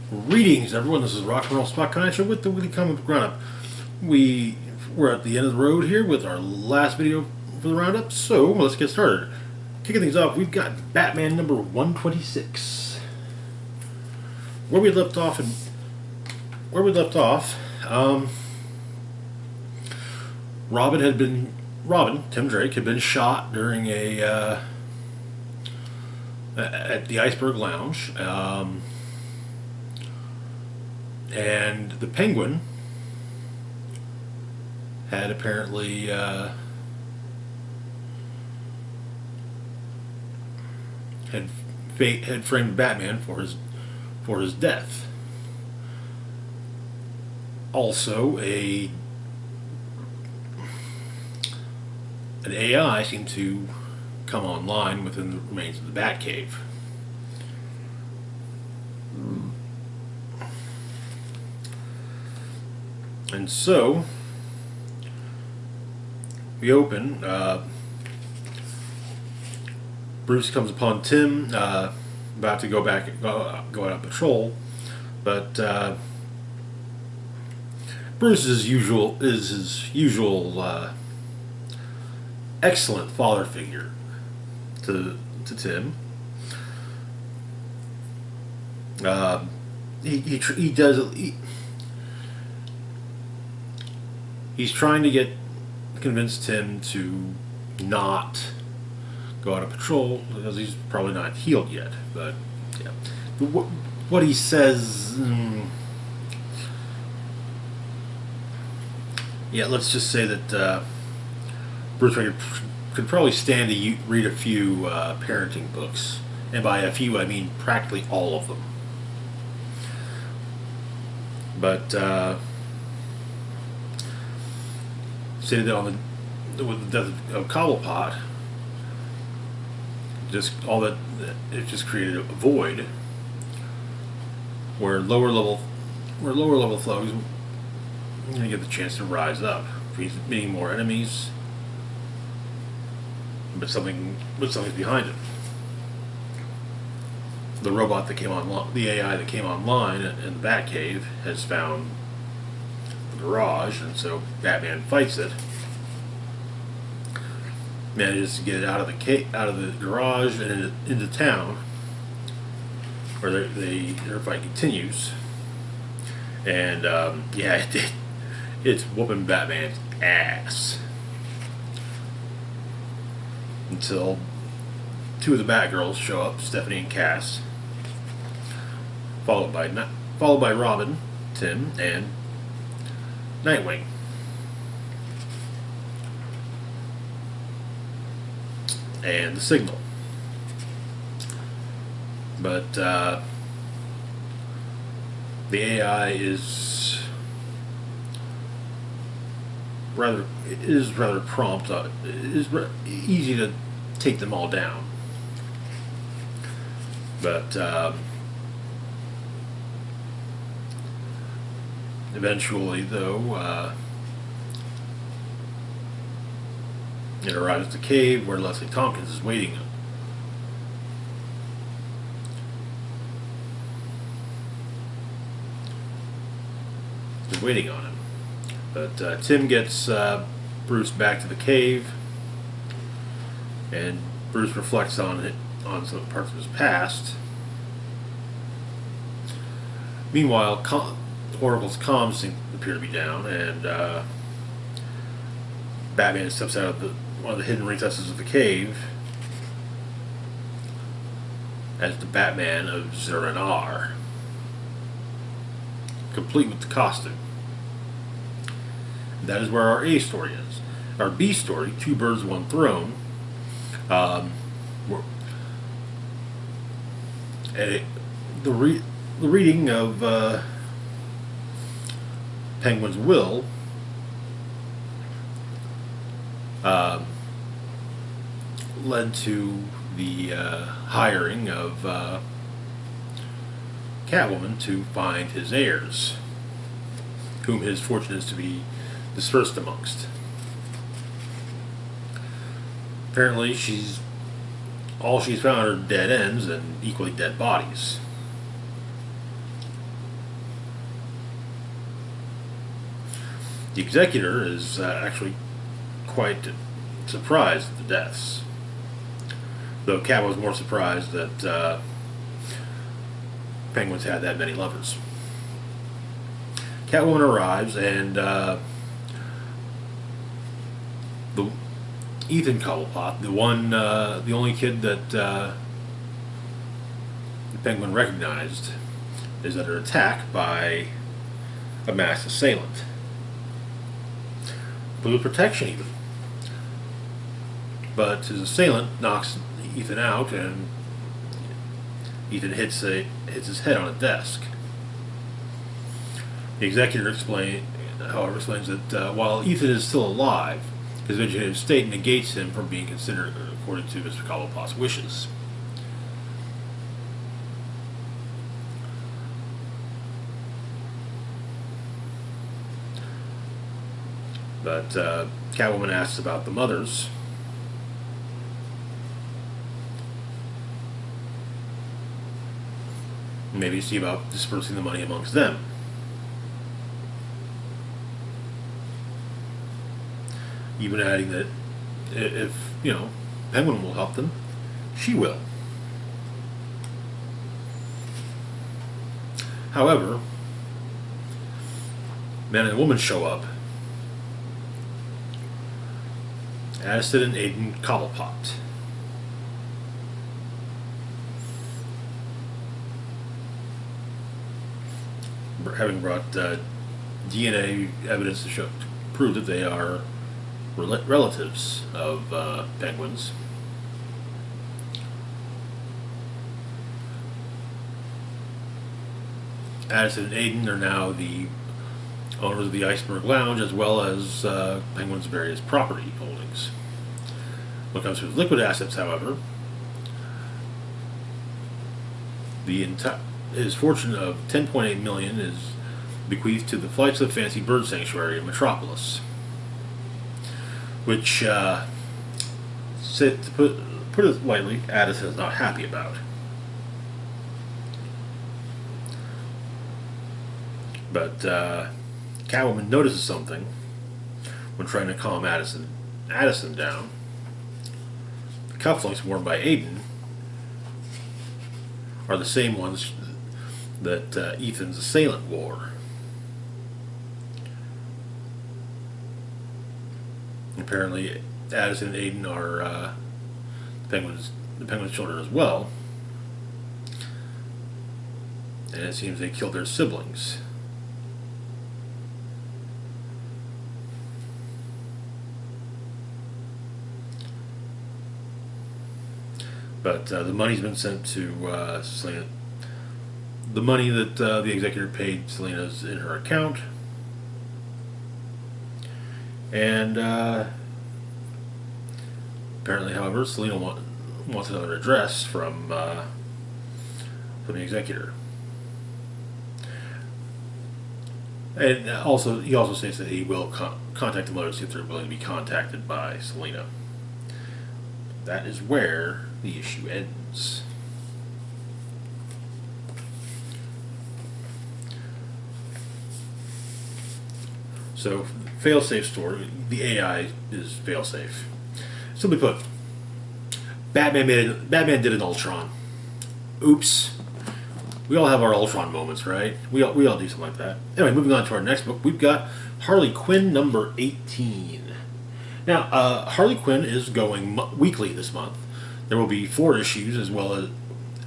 Greetings, everyone. This is Rock and Roll Spot Connection with the Weekly Comic Book Roundup. We're at the end of the road here with our last video for the roundup, so let's get started. Kicking things off, we've got Batman number 126. Where we left off, Tim Drake had been shot during at the Iceberg Lounge. And the Penguin had apparently had framed Batman for his death. Also, an AI seemed to come online within the remains of the Batcave. And so, we open. Bruce comes upon Tim, about to go out on patrol, but Bruce is his usual excellent father figure to Tim. He does. He's trying to convince Tim to not go out of patrol because he's probably not healed yet. But yeah, what he says, yeah, let's just say that Bruce Wayne could probably stand to read a few parenting books, and by a few I mean practically all of them. But stated that with the death of Cobblepot, it just created a void where lower level thugs going to get the chance to rise up, meeting more enemies, but something's behind it. The robot that came online, the AI that came online in the Batcave, has found the garage, and so Batman fights it. Manages to get it out of the garage and into town, where their fight continues. And it's whooping Batman's ass until two of the Batgirls show up, Stephanie and Cass, followed by Robin, Tim, and Nightwing. And the Signal. But the AI is rather prompt. It is easy to take them all down. But eventually, though, it arrives at the cave where Leslie Tompkins is waiting. On him. But Tim gets Bruce back to the cave, and Bruce reflects on some parts of his past. Meanwhile, Oracle's comms appear to be down, and Batman steps out of one of the hidden recesses of the cave as the Batman of Zeranar, complete with the costume. That is where our A story is. Our B story, Two Birds, One Throne, the reading of Penguin's will led to the hiring of Catwoman to find his heirs, whom his fortune is to be dispersed amongst. Apparently, all she's found are dead ends and equally dead bodies. The executor is actually quite surprised at the deaths, though Cat was more surprised that penguins had that many lovers. Catwoman arrives, and the Ethan Cobblepot, the only kid that the Penguin recognized, is under attack by a masked assailant. Blue protection even. But his assailant knocks Ethan out, and Ethan hits his head on a desk. The executor however, explains that while Ethan is still alive, his vegetative state negates him from being considered according to Mr. Cobblepot's wishes. But Catwoman asks about the mothers. Maybe see about dispersing the money amongst them. Even adding that if, Penguin will help them, she will. However, man and woman show up. Addison and Aiden Cobblepot. Having brought DNA evidence to prove that they are relatives of penguins. Addison and Aiden are now the owners of the Iceberg Lounge, as well as Penguin's various property holdings. When it comes to his liquid assets, however, his fortune of $10.8 million is bequeathed to the Flights of the Fancy Bird Sanctuary in Metropolis, which, to put it lightly, Addison is not happy about. But Catwoman notices something when trying to calm Addison down. The cufflinks worn by Aiden are the same ones that Ethan's assailant wore. Apparently, Addison and Aiden are the Penguin's children as well, and it seems they killed their siblings. But the money's been sent to Selena. The money that the executor paid Selena's in her account. And apparently, however, Selena wants another address from the executor. And he also states that he will contact the mother to see if they're willing to be contacted by Selena. That is where the issue ends. So, failsafe story. The AI is failsafe. Simply put, Batman did an Ultron. Oops. We all have our Ultron moments, right? We all do something like that. Anyway, moving on to our next book, we've got Harley Quinn number 18. Now, Harley Quinn is going weekly this month. There will be 4 issues as well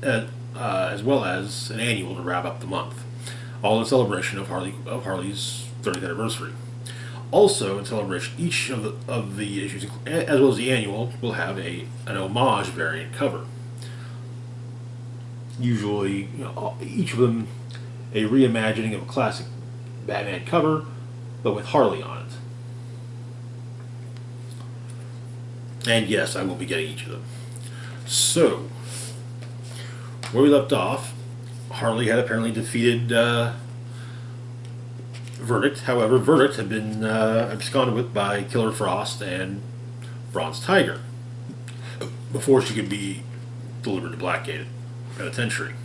as an annual to wrap up the month, all in celebration of Harley's 30th anniversary. Also, in celebration, each of the issues, as well as the annual, will have an homage variant cover. Usually, each of them a reimagining of a classic Batman cover, but with Harley on it. And yes, I will be getting each of them. So, where we left off, Harley had apparently defeated Verdict. However, Verdict had been absconded with by Killer Frost and Bronze Tiger before she could be delivered to Blackgate Penitentiary.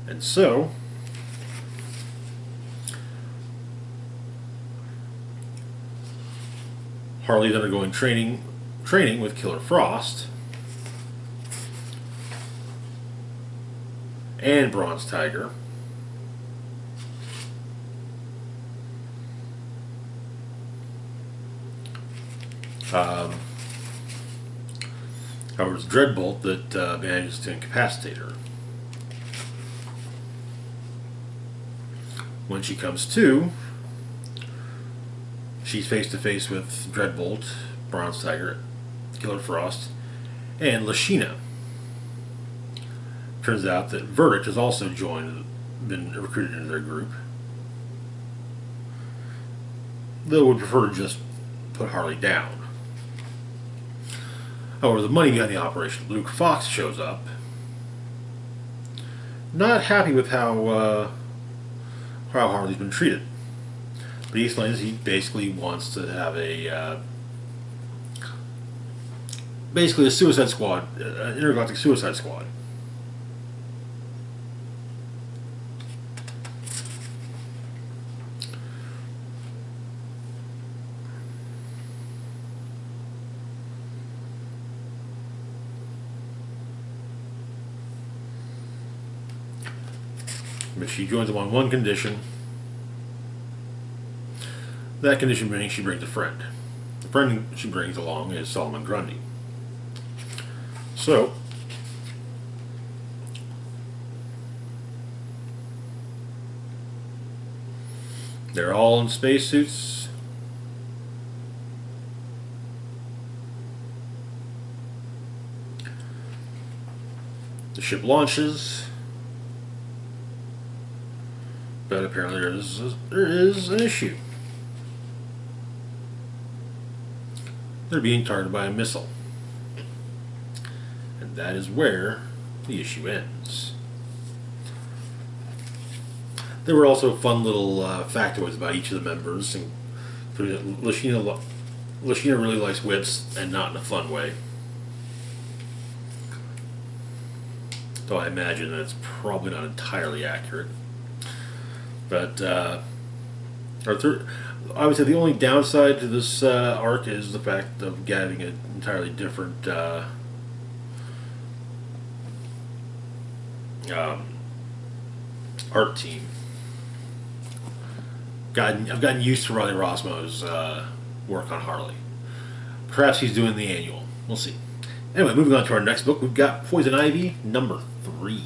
And so, Harley's undergoing training with Killer Frost and Bronze Tiger. However, it's Dreadbolt that manages to incapacitate her. When she comes to, she's face to face with Dreadbolt, Bronze Tiger, Killer Frost, and Lashina. Turns out that Verdict has also been recruited into their group. Though would prefer to just put Harley down. However, the money behind the operation, Luke Fox, shows up. Not happy with how Harley's been treated. But he explains he basically wants to have basically a suicide squad, an intergalactic suicide squad. But she joins them on one condition. That condition being she brings a friend. The friend she brings along is Solomon Grundy. So, they're all in spacesuits. The ship launches. But apparently there is an issue. They're being targeted by a missile. And that is where the issue ends. There were also fun little factoids about each of the members. Lashina really likes whips, and not in a fun way. Though I imagine that it's probably not entirely accurate. But I would say the only downside to this arc is the fact of getting an entirely different art team. I've gotten used to Riley Rossmo's work on Harley. Perhaps he's doing the annual. We'll see. Anyway, moving on to our next book, we've got Poison Ivy number 3.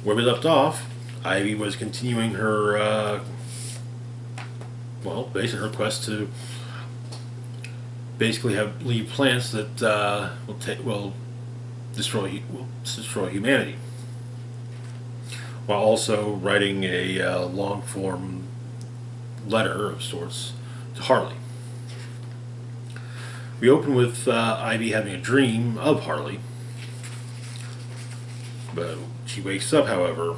Where we left off, Ivy was continuing her, basically her quest to basically leave plants that will destroy humanity, while also writing a long form letter of sorts to Harley. We open with Ivy having a dream of Harley, but she wakes up, however,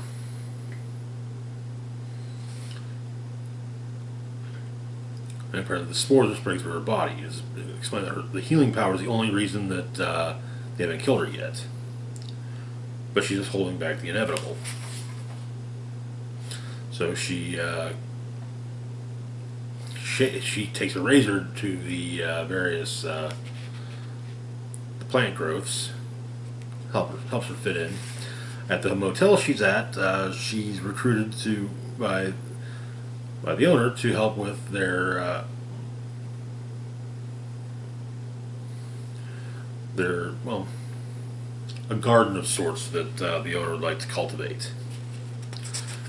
and apparently the spores are spreading through her body. It's explained that the healing power is the only reason that they haven't killed her yet. But she's just holding back the inevitable. So she takes a razor to the various the plant growths, helps her fit in. At the motel she's at, she's recruited by the owner to help with their a garden of sorts that the owner would like to cultivate.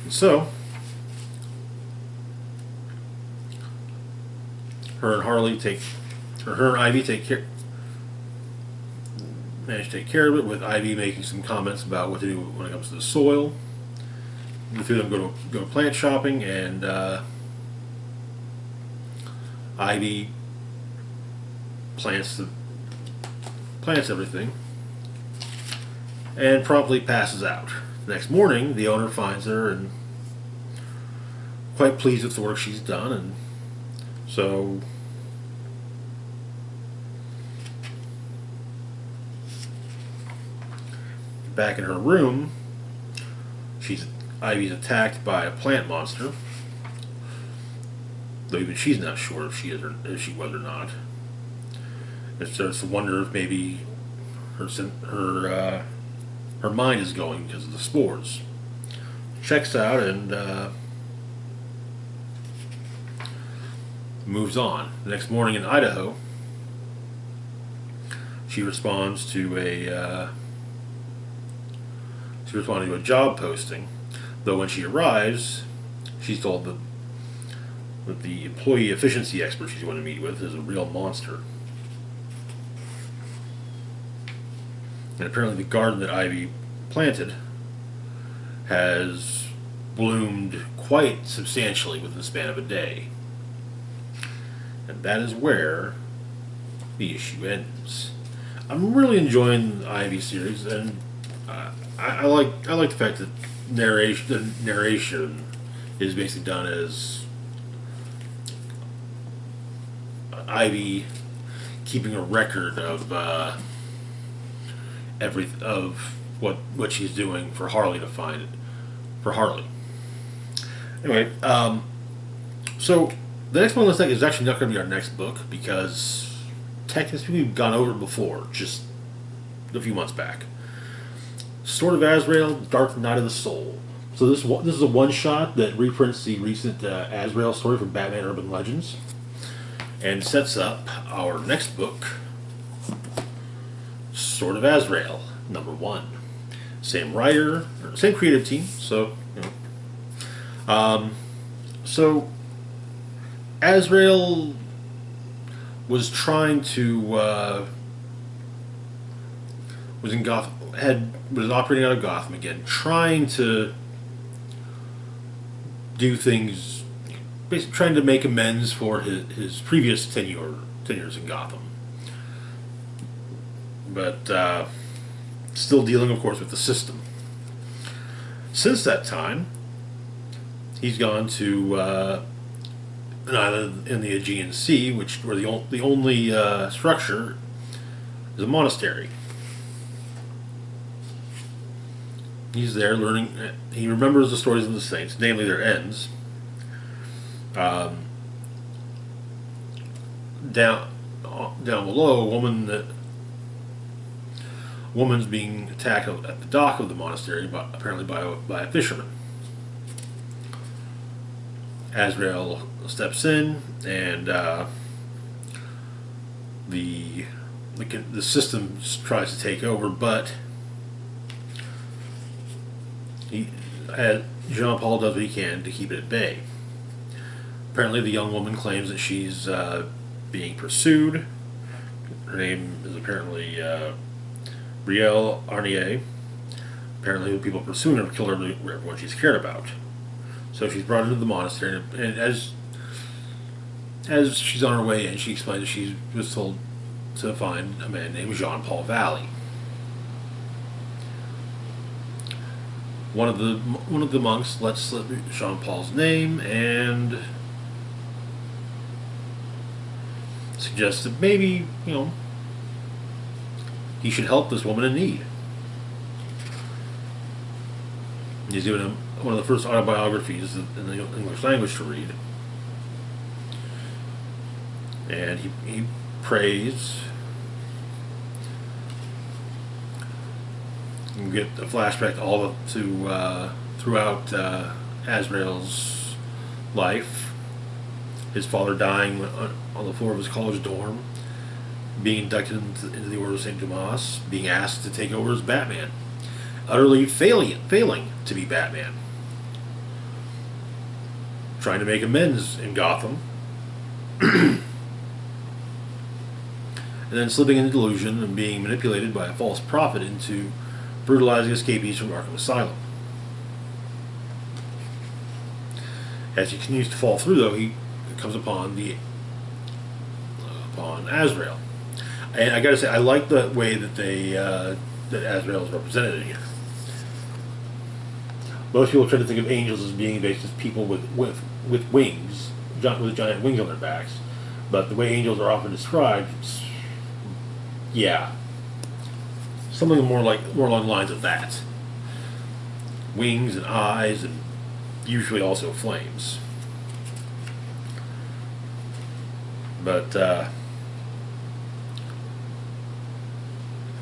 And so, her and Ivy manage to take care of it, with Ivy making some comments about what to do when it comes to the soil. The two of them go plant shopping, and Ivy plants everything and promptly passes out. The next morning, the owner finds her and quite pleased with the work she's done, and so back in her room, Ivy's attacked by a plant monster. though even she's not sure if if she was or not. It starts to wonder if maybe her mind is going because of the spores. Checks out and moves on. The next morning in Idaho, she responds to a job posting. Though when she arrives, she's told that the employee efficiency expert she's going to meet with is a real monster. And apparently the garden that Ivy planted has bloomed quite substantially within the span of a day. And that is where the issue ends. I'm really enjoying the Ivy series, and I like the fact that the narration is basically done as Ivy keeping a record of what she's doing for Harley to find it for Harley. Anyway, so the next one on this thing is actually not going to be our next book because technically we've gone over it before, just a few months back. Sword of Azrael, Dark Night of the Soul. So this is a one-shot that reprints the recent Azrael story from Batman Urban Legends and sets up our next book, Sword of Azrael, #1. Same writer, same creative team, so, you know. So, Azrael was trying to, was in Gotham, was operating out of Gotham again, trying to do things, basically trying to make amends for his previous tenures in Gotham. But still dealing, of course, with the system. Since that time, he's gone to an island in the Aegean Sea, where the only structure is a monastery. He's there learning. He remembers the stories of the saints, namely their ends. Down below, a woman's being attacked at the dock of the monastery, apparently by a fisherman. Azrael steps in, and the system tries to take over, but Jean-Paul does what he can to keep it at bay. Apparently, the young woman claims that she's being pursued. Her name is apparently Brielle Arnier. Apparently, the people pursuing her kill everyone she's cared about. So she's brought into the monastery, and as she's on her way in, she explains that she was told to find a man named Jean-Paul Valley. One of the monks lets slip Jean-Paul's name and suggests that maybe, he should help this woman in need. He's given him one of the first autobiographies in the English language to read. And he prays. You get a flashback throughout Azrael's life. His father dying on the floor of his college dorm, being inducted into the Order of St. Dumas, being asked to take over as Batman, utterly failing to be Batman, trying to make amends in Gotham, and then slipping into delusion and being manipulated by a false prophet into brutalizing escapees from Arkham Asylum. As he continues to fall through, though, he comes upon Azrael, and I gotta say, I like the way that that Azrael is represented in here. Most people try to think of angels as being basically people with wings, with giant wings on their backs, but the way angels are often described, something more along the lines of that. Wings and eyes, and usually also flames. But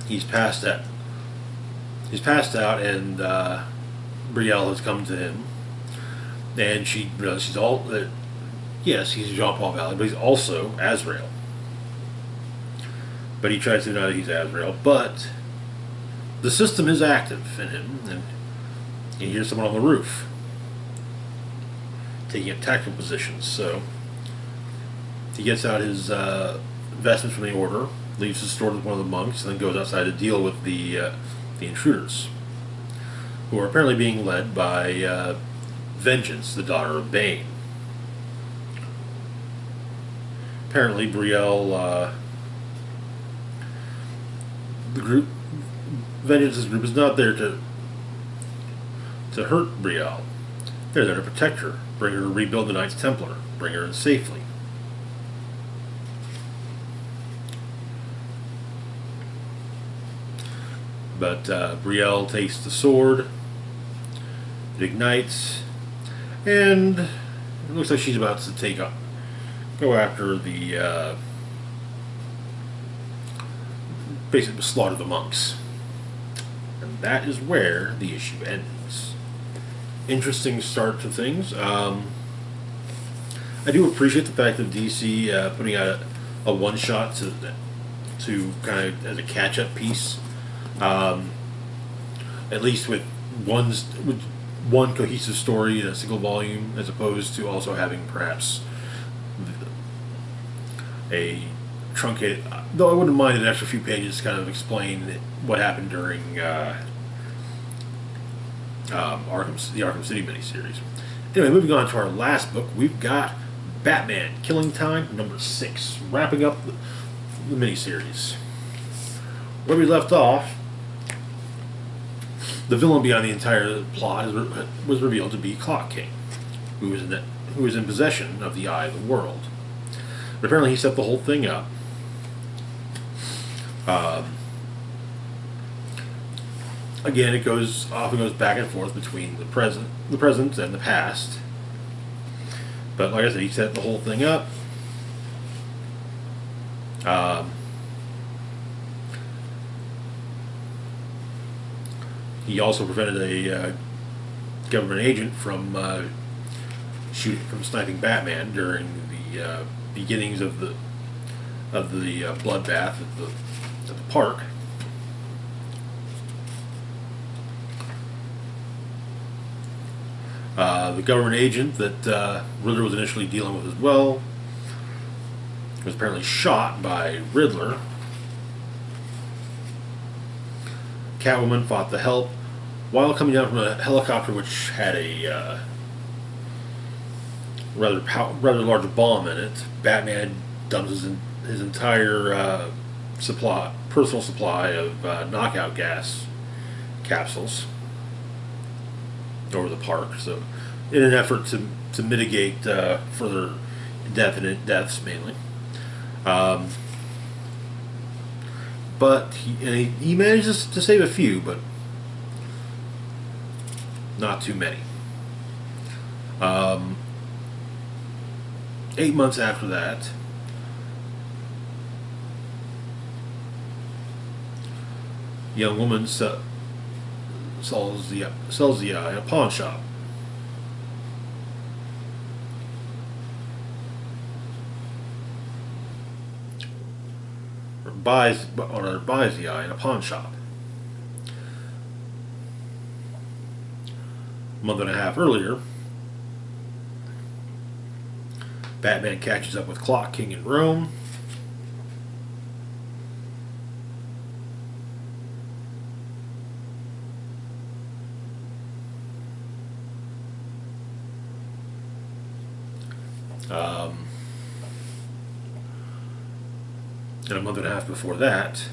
he's passed out. He's passed out, and Brielle has come to him, and she realizes she's all. Yes, he's Jean Paul Valley, but he's also Azrael. But he tries to deny that he's Azrael, but the system is active in him, and he hears someone on the roof taking up tactical positions. So he gets out his investments from the order, leaves his store with one of the monks, and then goes outside to deal with the intruders, who are apparently being led by Vengeance, the daughter of Bane. Apparently, Brielle, the group, Vengeance's group, is not there to hurt Brielle. They're there to protect her, bring her to rebuild the Knights Templar, bring her in safely. But Brielle takes the sword, it ignites, and it looks like she's about to go after the basically slaughter the monks. And that is where the issue ends. Interesting start to things. I do appreciate the fact that DC putting out a one-shot to kind of as a catch-up piece. At least with one cohesive story in a single volume, as opposed to also having perhaps a truncated. Though I wouldn't mind an extra few pages to kind of explain what happened during the Arkham City miniseries. Anyway, moving on to our last book, we've got Batman: Killing Time #6, wrapping up the miniseries. Where we left off, the villain behind the entire plot was revealed to be Clock King, who was in possession of the Eye of the World. But apparently, he set the whole thing up. Again, it often goes back and forth between the present and the past. But like I said, he set the whole thing up. He also prevented a government agent from sniping Batman during the beginnings of the bloodbath at the park. The government agent that Riddler was initially dealing with as well was apparently shot by Riddler. Catwoman fought the help while coming down from a helicopter which had a rather large bomb in it. Batman dumps his entire personal supply of knockout gas capsules over the park. So, in an effort to mitigate further indefinite deaths, mainly. But he manages to save a few, but not too many. 8 months after that, a young woman sells the eye in a pawn shop. Buys the eye in a pawn shop. A month and a half earlier, Batman catches up with Clock King in Rome. And a month and a half before that,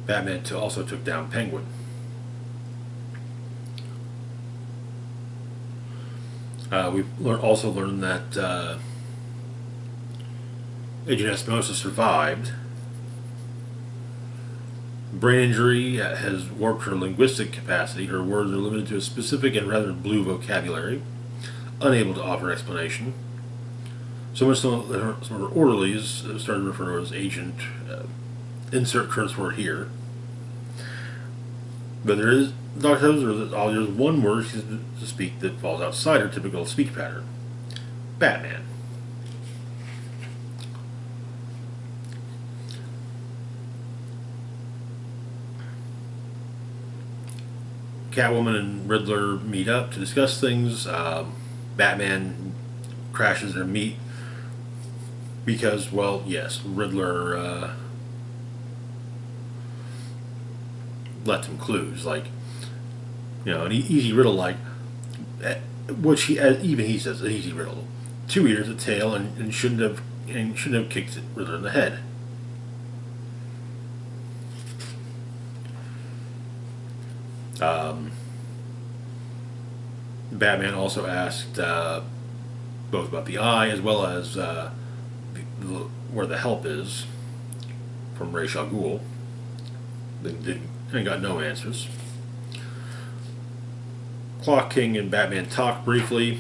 Batman also took down Penguin. We've also learned that Agent Espinosa survived. Brain injury has warped her linguistic capacity. Her words are limited to a specific and rather blue vocabulary, unable to offer explanation. So much so that some of her orderlies started referring to her as Agent, insert curse word here. But there is, Dr. there's one word she's to speak that falls outside her typical speak pattern. Batman. Catwoman and Riddler meet up to discuss things. Batman crashes their meet because, well, yes, Riddler left him clues, like, an easy riddle, like, which even he says, an easy riddle. 2 ears, a tail, and shouldn't have kicked Riddler in the head. Batman also asked both about the eye as well as where the help is from Ra's al Ghul. And got no answers. Clock King and Batman talk briefly,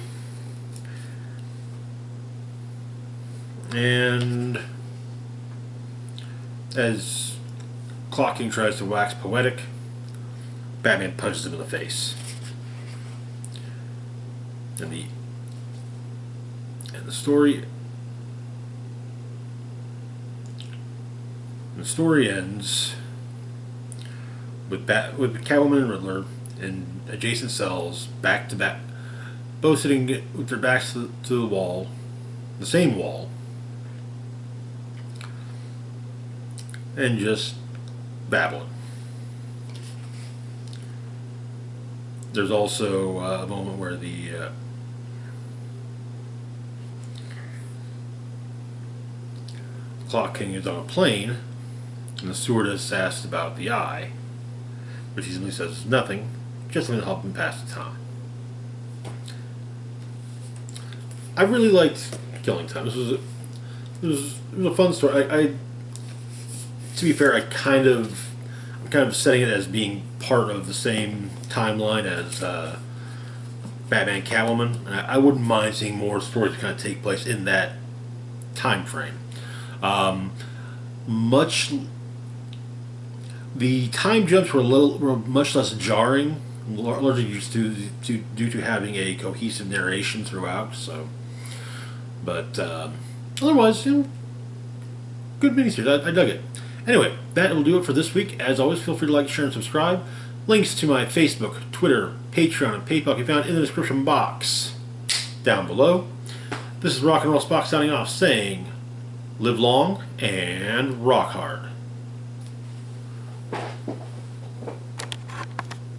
and as Clock King tries to wax poetic, Batman punches him in the face. And the story ends with Catwoman and Riddler in adjacent cells, back to back, both sitting with their backs to the wall, the same wall, and just babbling. There's also a moment where the Clock King is on a plane, and the stewardess asked about the eye, which he simply says nothing, just something to help him pass the time. I really liked Killing Time. It was a fun story. To be fair, I'm kind of setting it as being part of the same timeline as Batman Catwoman. And I wouldn't mind seeing more stories kind of take place in that time frame. The time jumps were much less jarring, largely due to having a cohesive narration throughout. So, but otherwise, good miniseries. I dug it. Anyway, that will do it for this week. As always, feel free to like, share, and subscribe. Links to my Facebook, Twitter, Patreon, and PayPal can be found in the description box down below. This is Rock and Roll Spock signing off, saying, live long and rock hard.